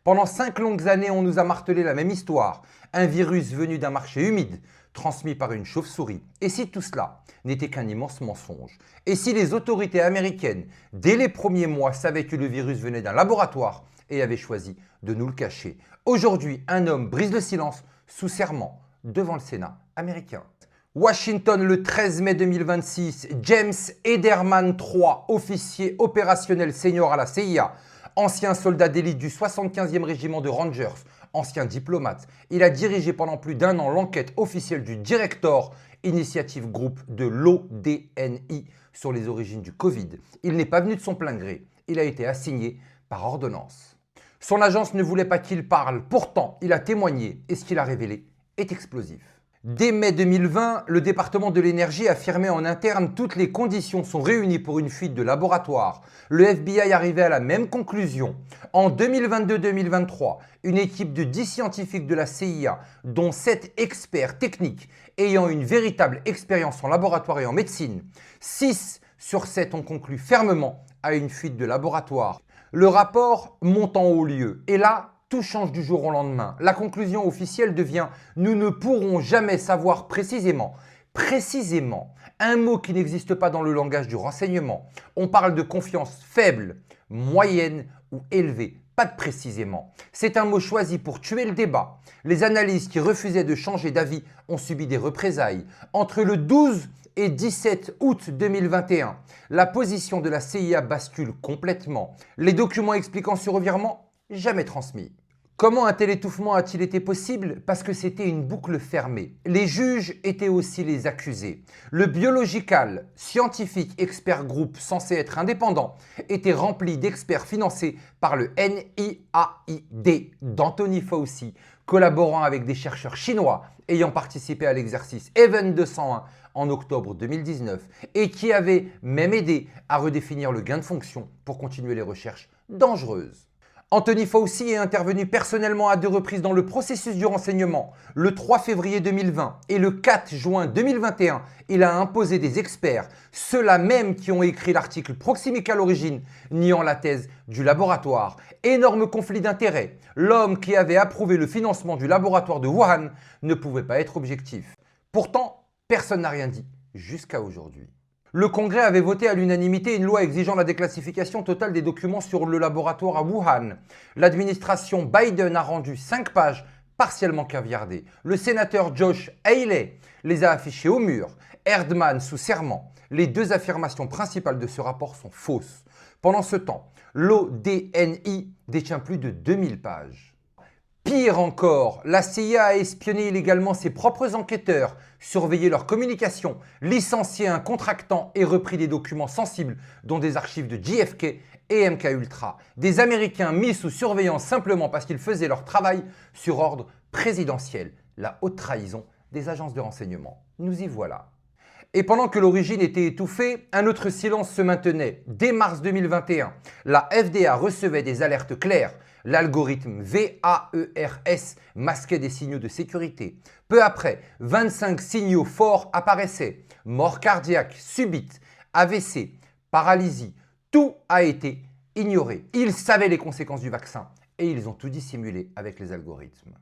Pendant 5 longues années, on nous a martelé la même histoire. Un virus venu d'un marché humide, transmis par une chauve-souris. Et si tout cela n'était qu'un immense mensonge? Et si les autorités américaines, dès les premiers mois, savaient que le virus venait d'un laboratoire et avaient choisi de nous le cacher? Aujourd'hui, un homme brise le silence sous serment devant le Sénat américain. Washington, le 13 mai 2026, James Ederman III, officier opérationnel senior à la CIA, ancien soldat d'élite du 75e régiment de Rangers, ancien diplomate. Il a dirigé pendant plus d'1 an l'enquête officielle du Director Initiative Group de l'ODNI sur les origines du Covid. Il n'est pas venu de son plein gré, il a été assigné par ordonnance. Son agence ne voulait pas qu'il parle, pourtant il a témoigné et ce qu'il a révélé est explosif. Dès mai 2020, le département de l'énergie affirmait en interne toutes les conditions sont réunies pour une fuite de laboratoire. Le FBI arrivait à la même conclusion. En 2022-2023, une équipe de 10 scientifiques de la CIA, dont 7 experts techniques ayant une véritable expérience en laboratoire et en médecine, 6 sur 7 ont conclu fermement à une fuite de laboratoire. Le rapport monte en haut lieu et là, tout change du jour au lendemain. La conclusion officielle devient « Nous ne pourrons jamais savoir précisément ». Précisément, un mot qui n'existe pas dans le langage du renseignement. On parle de confiance faible, moyenne ou élevée. Pas de précisément. C'est un mot choisi pour tuer le débat. Les analystes qui refusaient de changer d'avis ont subi des représailles. Entre le 12 et 17 août 2021, la position de la CIA bascule complètement. Les documents expliquant ce revirement, jamais transmis. Comment un tel étouffement a-t-il été possible? Parce que c'était une boucle fermée. Les juges étaient aussi les accusés. Le Biological Scientific Expert Group, censé être indépendant, était rempli d'experts financés par le NIAID d'Anthony Fauci, collaborant avec des chercheurs chinois ayant participé à l'exercice Event 201 en octobre 2019 et qui avaient même aidé à redéfinir le gain de fonction pour continuer les recherches dangereuses. Anthony Fauci est intervenu personnellement à 2 reprises dans le processus du renseignement. Le 3 février 2020 et le 4 juin 2021, il a imposé des experts, ceux-là même qui ont écrit l'article proximique à l'origine, niant la thèse du laboratoire. Énorme conflit d'intérêts. L'homme qui avait approuvé le financement du laboratoire de Wuhan ne pouvait pas être objectif. Pourtant, personne n'a rien dit jusqu'à aujourd'hui. Le Congrès avait voté à l'unanimité une loi exigeant la déclassification totale des documents sur le laboratoire à Wuhan. L'administration Biden a rendu 5 pages partiellement caviardées. Le sénateur Josh Hawley les a affichées au mur. Erdman sous serment. Les 2 affirmations principales de ce rapport sont fausses. Pendant ce temps, l'ODNI détient plus de 2000 pages. Pire encore, la CIA a espionné illégalement ses propres enquêteurs, surveillé leurs communications, licencié un contractant et repris des documents sensibles dont des archives de JFK et MKUltra. Des Américains mis sous surveillance simplement parce qu'ils faisaient leur travail sur ordre présidentiel. La haute trahison des agences de renseignement. Nous y voilà. Et pendant que l'origine était étouffée, un autre silence se maintenait. Dès mars 2021, la FDA recevait des alertes claires. L'algorithme VAERS masquait des signaux de sécurité. Peu après, 25 signaux forts apparaissaient. Mort cardiaque, subite, AVC, paralysie, tout a été ignoré. Ils savaient les conséquences du vaccin et ils ont tout dissimulé avec les algorithmes.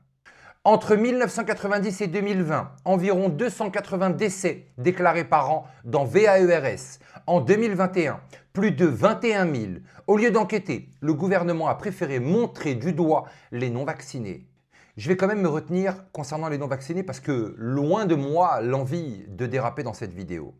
Entre 1990 et 2020, environ 280 décès déclarés par an dans VAERS. En 2021, plus de 21 000. Au lieu d'enquêter, le gouvernement a préféré montrer du doigt les non-vaccinés. Je vais quand même me retenir concernant les non-vaccinés parce que loin de moi l'envie de déraper dans cette vidéo.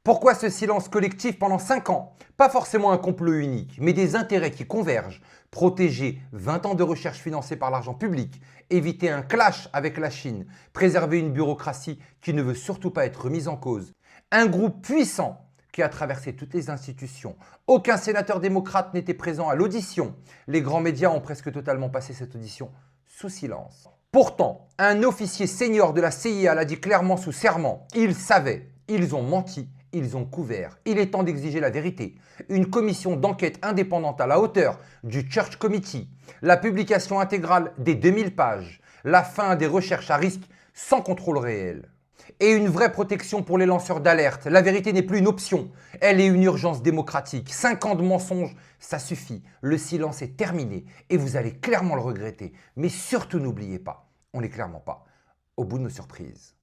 Pourquoi ce silence collectif pendant 5 ans? Pas forcément un complot unique, mais des intérêts qui convergent. Protéger 20 ans de recherche financée par l'argent public, éviter un clash avec la Chine, préserver une bureaucratie qui ne veut surtout pas être remise en cause. Un groupe puissant qui a traversé toutes les institutions. Aucun sénateur démocrate n'était présent à l'audition. Les grands médias ont presque totalement passé cette audition sous silence. Pourtant, un officier senior de la CIA l'a dit clairement sous serment. Ils savaient, ils ont menti. Ils ont couvert. Il est temps d'exiger la vérité. Une commission d'enquête indépendante à la hauteur du Church Committee, la publication intégrale des 2000 pages, la fin des recherches à risque sans contrôle réel. Et une vraie protection pour les lanceurs d'alerte. La vérité n'est plus une option, elle est une urgence démocratique. 5 ans de mensonges, ça suffit. Le silence est terminé et vous allez clairement le regretter. Mais surtout n'oubliez pas, on n'est clairement pas au bout de nos surprises.